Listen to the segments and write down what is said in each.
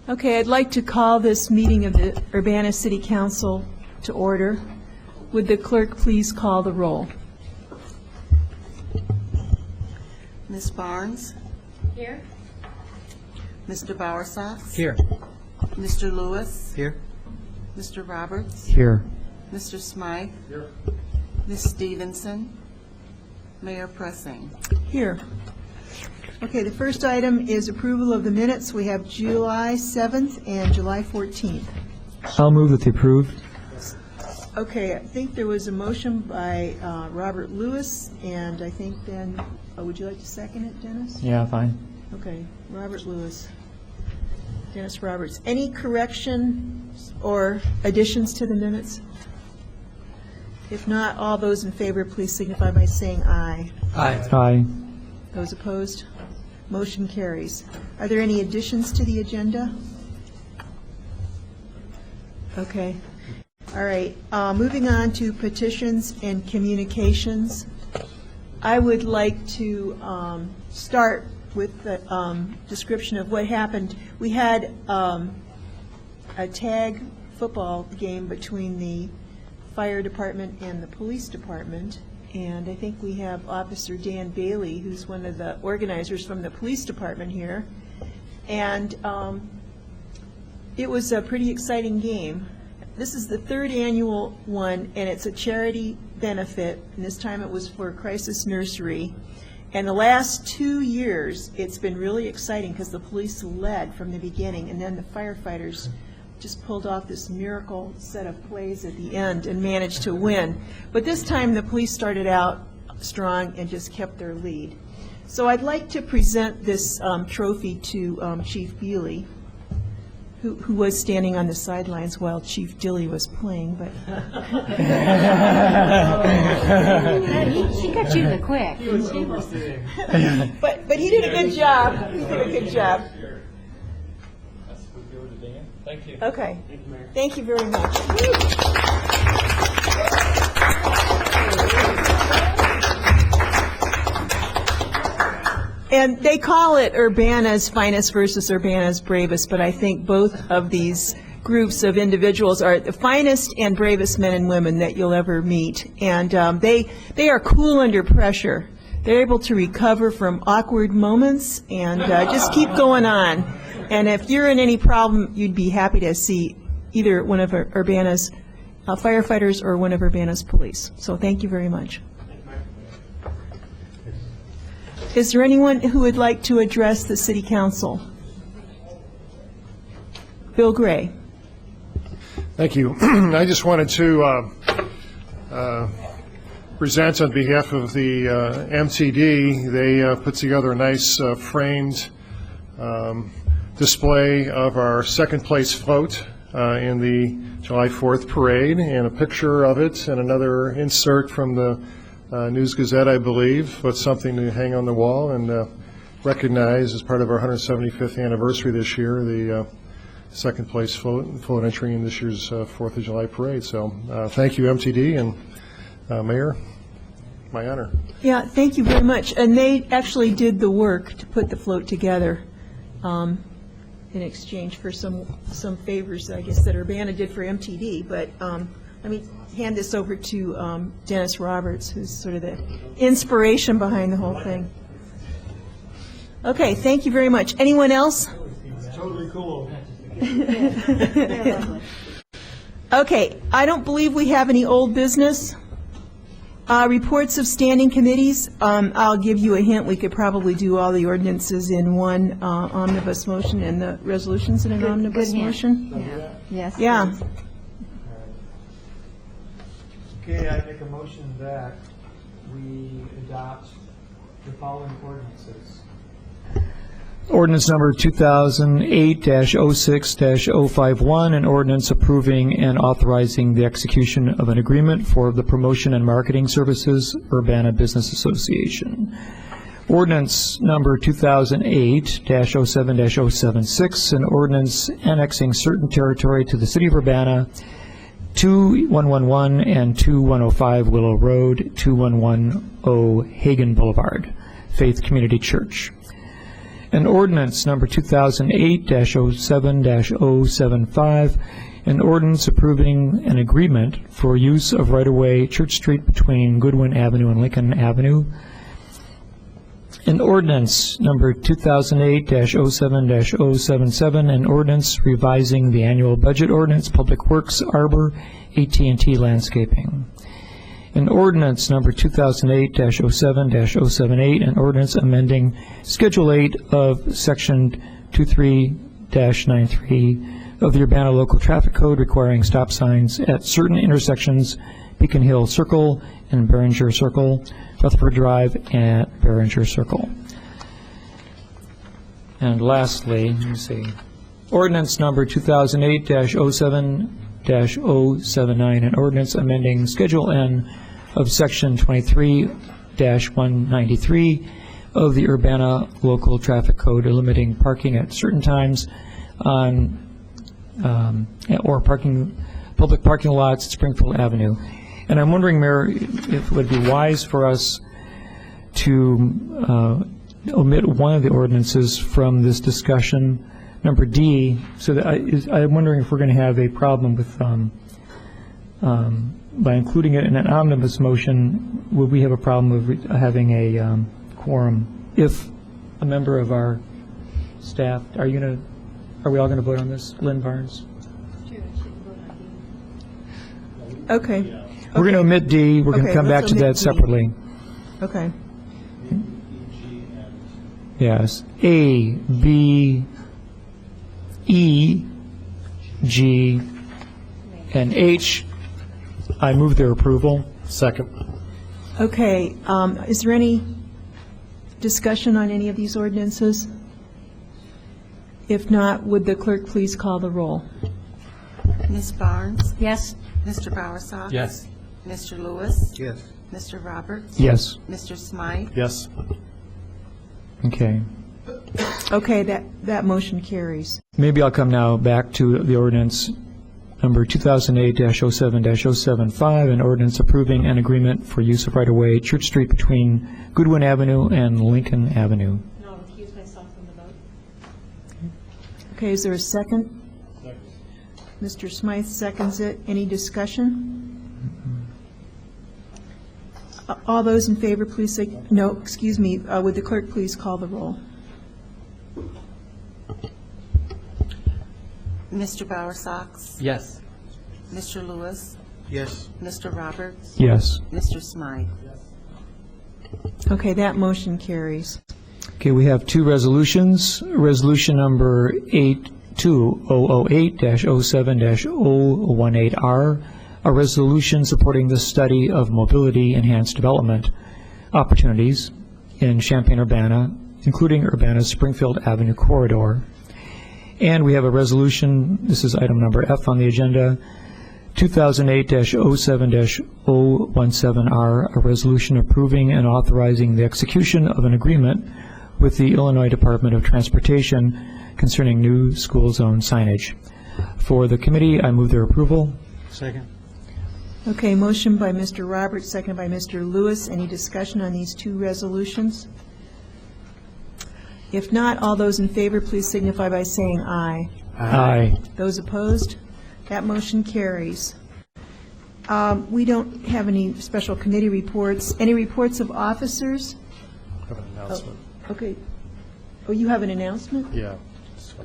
Okay, I'd like to call this meeting of the Urbana City Council to order. Would the clerk please call the roll? Ms. Barnes? Here. Mr. Bowersox? Here. Mr. Lewis? Here. Mr. Roberts? Here. Mr. Smythe? Here. Ms. Stevenson? Mayor Pressing? Here. Okay, the first item is approval of the minutes. We have July 7th and July 14th. I'll move that they approve. Okay, I think there was a motion by Robert Lewis, and I think then, would you like to second it, Dennis? Yeah, fine. Okay, Robert Lewis. Dennis Roberts. Any corrections or additions to the minutes? If not, all those in favor, please signify by saying aye. Aye. Aye. Those opposed? Motion carries. Are there any additions to the agenda? Okay. All right. Moving on to petitions and communications. I would like to start with the description of what happened. We had a tag football game between the fire department and the police department, and I think we have Officer Dan Bailey, who's one of the organizers from the police department here, and it was a pretty exciting game. This is the third annual one, and it's a charity benefit, and this time it was for Crisis Nursery. And the last 2 years, it's been really exciting because the police led from the beginning, and then the firefighters just pulled off this miracle set of plays at the end and managed to win. But this time, the police started out strong and just kept their lead. So I'd like to present this trophy to Chief Bealey, who was standing on the sidelines while Chief Dilley was playing, but She got you the quick. but he did a good job. He did a good job. Thank you. Okay. Thank you very much. And they call it Urbana's Finest versus Urbana's Bravest, but I think both of these groups of individuals are the finest and bravest men and women that you'll ever meet. And they are cool under pressure. They're able to recover from awkward moments and just keep going on. And if you're in any problem, you'd be happy to see either one of Urbana's firefighters or one of Urbana's police. So thank you very much. Is there anyone who would like to address the City Council? Bill Gray. Thank you. I just wanted to present on behalf of the MTD. They put together a nice framed display of our second place float in the July 4th parade, and a picture of it and another insert from the News Gazette, I believe, but something to hang on the wall and recognize as part of our 175th anniversary this year, the second place float entry in this year's 4th of July parade. So thank you, MTD, and Mayor, my honor. Yeah, thank you very much. And they actually did the work to put the float together in exchange for some favors, I guess, that Urbana did for MTD. But let me hand this over to Dennis Roberts, who's sort of the inspiration behind the whole thing. Okay, thank you very much. Anyone else? Totally cool. Okay, I don't believe we have any old business. Reports of standing committees. I'll give you a hint. We could probably do all the ordinances in one omnibus motion and the resolutions in an omnibus motion. Yeah. Yes. Yeah. Okay, I make a motion that we adopt the following ordinances. Ordinance number 2008-06-051, an ordinance approving and authorizing the execution of an agreement for the promotion and marketing services, Urbana Business Association. Ordinance number 2008-07-076, an ordinance annexing certain territory to the City of Urbana, 2111 and 2105 Willow Road, 2110 Hagen Boulevard, Faith Community Church. An ordinance number 2008-07-075, an ordinance approving an agreement for use of right-of-way Church Street between Goodwin Avenue and Lincoln Avenue. An ordinance number 2008-07-077, an ordinance revising the annual budget ordinance, Public Works, Arbor, AT&T Landscaping. An ordinance number 2008-07-078, an ordinance amending Schedule 8 of Section 23-93 of the Urbana Local Traffic Code requiring stop signs at certain intersections, Beacon Hill Circle and Behringer Circle, Rutherford Drive and Behringer Circle. And lastly, let me see, ordinance number 2008-07-079, an ordinance amending Schedule N of Section 23-193 of the Urbana Local Traffic Code, limiting parking at certain times on or public parking lots at Springfield Avenue. And I'm wondering, Mayor, if it would be wise for us to omit one of the ordinances from this discussion, number D, so that I'm wondering if we're going to have a problem with, by including it in an omnibus motion, would we have a problem of having a quorum? If a member of our staff, are we all going to vote on this? Lynn Barnes? Okay. We're going to omit D. We're going to Okay, come back let's to omit that D. separately. Okay. Yes. A, B, E, G, and H. I move their approval. Second. Okay, is there any discussion on any of these ordinances? If not, would the clerk please call the roll? Ms. Barnes? Yes. Mr. Bowersox? Yes. Mr. Lewis? Yes. Mr. Roberts? Yes. Mr. Smythe? Yes. Okay. Okay, that motion carries. Maybe I'll come now back to the ordinance number 2008-07-075, an ordinance approving an agreement for use of right-of-way Church Street between Goodwin Avenue and Lincoln Avenue. No, recuse myself from the vote. Okay, is there a second? Second. Mr. Smythe seconds it. Any discussion? All those in favor, please say, no, excuse me, would the clerk please call the roll? Mr. Bowersox? Yes. Mr. Lewis? Yes. Mr. Roberts? Yes. Mr. Smythe? Okay, that motion carries. Okay, we have two resolutions. Resolution number 2008-07-018R, a resolution supporting the study of mobility enhanced development opportunities in Champaign-Urbana, including Urbana's Springfield Avenue corridor. And we have a resolution, this is item number F on the agenda, 2008-07-017R, a resolution approving and authorizing the execution of an agreement with the Illinois Department of Transportation concerning new school zone signage. For the committee, I move their approval. Second. Okay, motion by Mr. Roberts, seconded by Mr. Lewis. Any discussion on these two resolutions? If not, all those in favor, please signify by saying aye. Aye. Those opposed? That motion carries. We don't have any special committee reports. Any reports of officers? I have an announcement. Okay. Oh, you have an announcement? Yeah.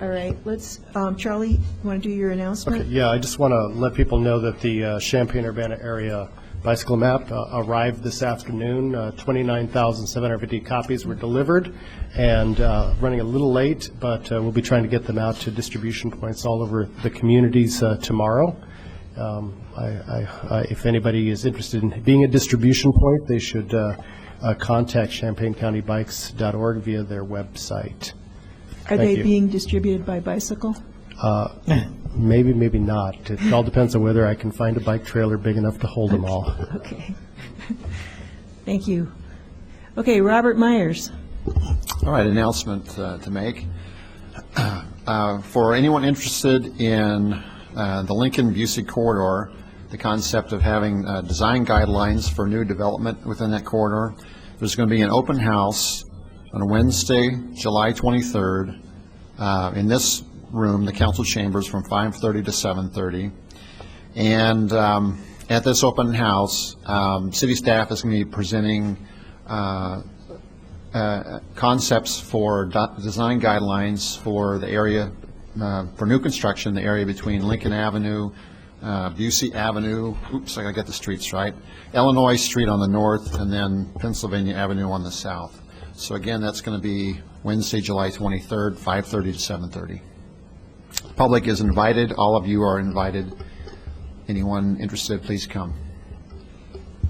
All right, let's, Charlie, you want to do your announcement? Okay, yeah, I just want to let people know that the Champaign-Urbana area bicycle map arrived this afternoon. 29,750 copies were delivered, and running a little late, but we'll be trying to get them out to distribution points all over the communities tomorrow. If anybody is interested in being a distribution point, they should contact ChampaignCountyBikes.org via their website. Are Thank they you. being distributed by bicycle? Maybe, maybe not. It all depends on whether I can find a bike trailer big enough to hold them all. Okay. Thank you. Okay, Robert Myers. All right, announcement to make. For anyone interested in the Lincoln-Busey corridor, the concept of having design guidelines for new development within that corridor, there's going to be an open house on Wednesday, July 23rd, in this room, the council chambers, from 5:30 to 7:30. And at this open house, city staff is going to be presenting concepts for design guidelines for the area, for new construction, the area between Lincoln Avenue, Busey Avenue, oops, I got to get the streets right, Illinois Street on the north, and then Pennsylvania Avenue on the south. So again, that's going to be Wednesday, July 23rd, 5:30 to 7:30. Public is invited. All of you are invited. Anyone interested, please come.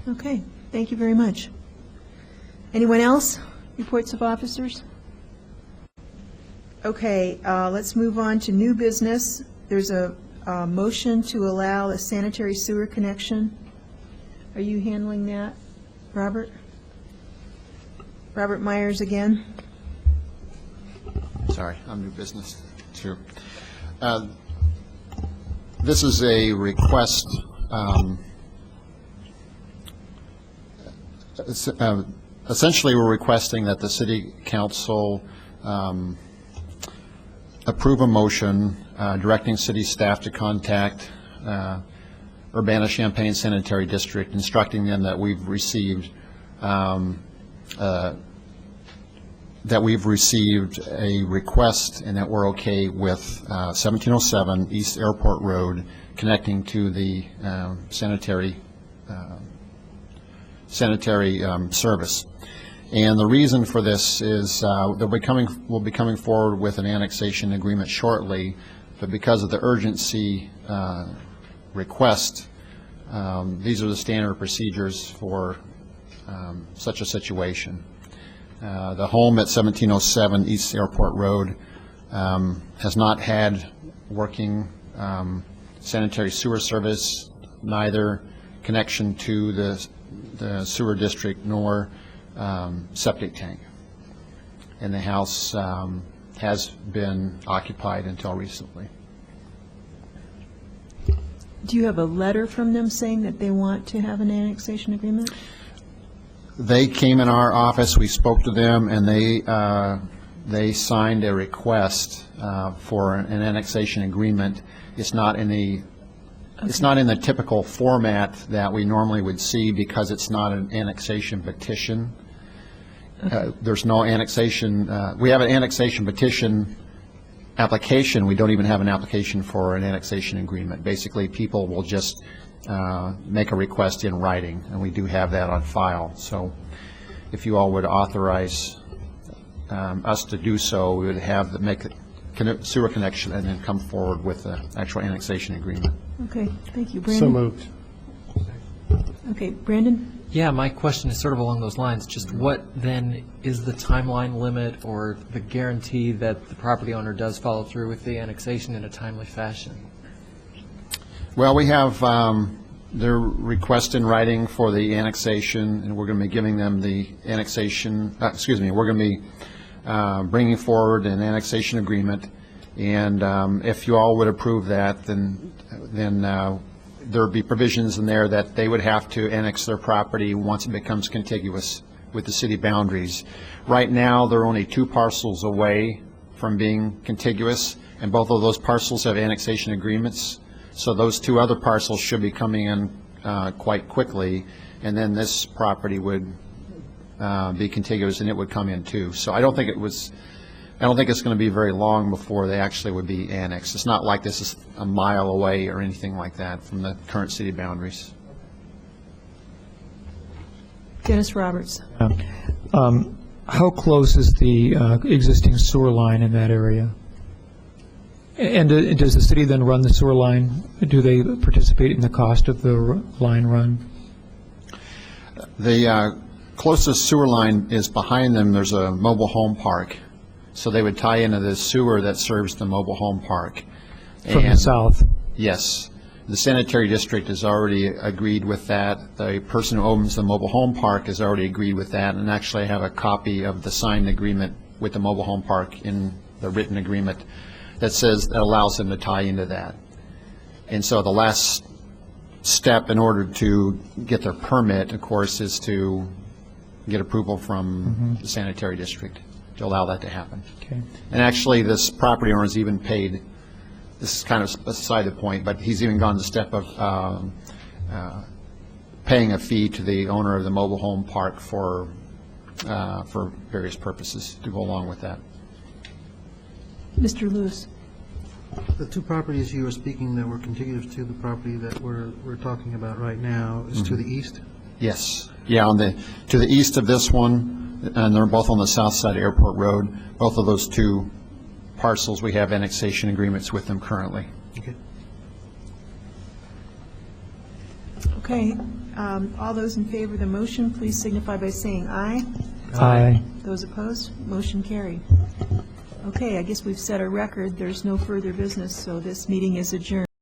Okay, thank you very much. Anyone else? Reports of officers? Okay, let's move on to new business. There's a motion to allow a sanitary sewer connection. Are you handling that, Robert? Robert Myers again? Sorry, I'm new business too. This is a request, essentially we're requesting that the city council approve a motion directing city staff to contact Urbana-Champaign Sanitary District, instructing them that we've received a request and that we're okay with 1707 East Airport Road connecting to the sanitary service. And the reason for this is we'll be coming forward with an annexation agreement shortly, but because of the urgency request, these are the standard procedures for such a situation. The home at 1707 East Airport Road has not had working sanitary sewer service, neither connection to the sewer district nor septic tank. And the house has been occupied until recently. Do you have a letter from them saying that they want to have an annexation agreement? They came in our office, we spoke to them, and they signed a request for an annexation agreement. It's not in the It's not in the typical format that we normally would see because it's not an annexation petition. There's no annexation. We have an annexation petition application. We don't even have an application for an annexation agreement. Basically, people will just make a request in writing, and we do have that on file. So if you all would authorize us to do so, we would have to make a sewer connection and then come forward with the actual annexation agreement. Okay, thank you. Brandon? So moved. Okay, Brandon? Yeah, my question is sort of along those lines. Just what then is the timeline limit or the guarantee that the property owner does follow through with the annexation in a timely fashion? Well, we have their request in writing for the annexation, and we're going to be giving them the annexation, we're going to be bringing forward an annexation agreement, and if you all would approve that, then there would be provisions in there that they would have to annex their property once it becomes contiguous with the city boundaries. Right now, they're only 2 parcels away from being contiguous, and both of those parcels have annexation agreements. So those 2 other parcels should be coming in quite quickly, and then this property would be contiguous, and it would come in too. So I don't think it's going to be very long before they actually would be annexed. It's not like this is a mile away or anything like that from the current city boundaries. Dennis Roberts. How close is the existing sewer line in that area? And does the city then run the sewer line? Do they participate in the cost of the line run? The closest sewer line is behind them. There's a mobile home park. So they would tie into the sewer that serves the mobile home park. From the south? Yes. The sanitary district has already agreed with that. The person who owns the mobile home park has already agreed with that, and actually I have a copy of the signed agreement with the mobile home park in the written agreement that allows them to tie into that. And so the last step in order to get their permit, of course, is to get approval from the sanitary district. to allow that to happen. Okay. And actually, this property owner has even paid, this is kind of beside the point, but he's even gone the step of paying a fee to the owner of the mobile home park for various purposes to go along with that. Mr. Lewis? The two properties you were speaking that were contiguous to the property that we're talking about right now is to the east? Yes. Yeah, to the east of this one, and they're both on the south side of Airport Road. Both of those two parcels, we have annexation agreements with them currently. Okay. Okay, all those in favor of the motion, please signify by saying aye. Aye. Those opposed, motion carried. Okay, I guess we've set a record. There's no further business, so this meeting is adjourned.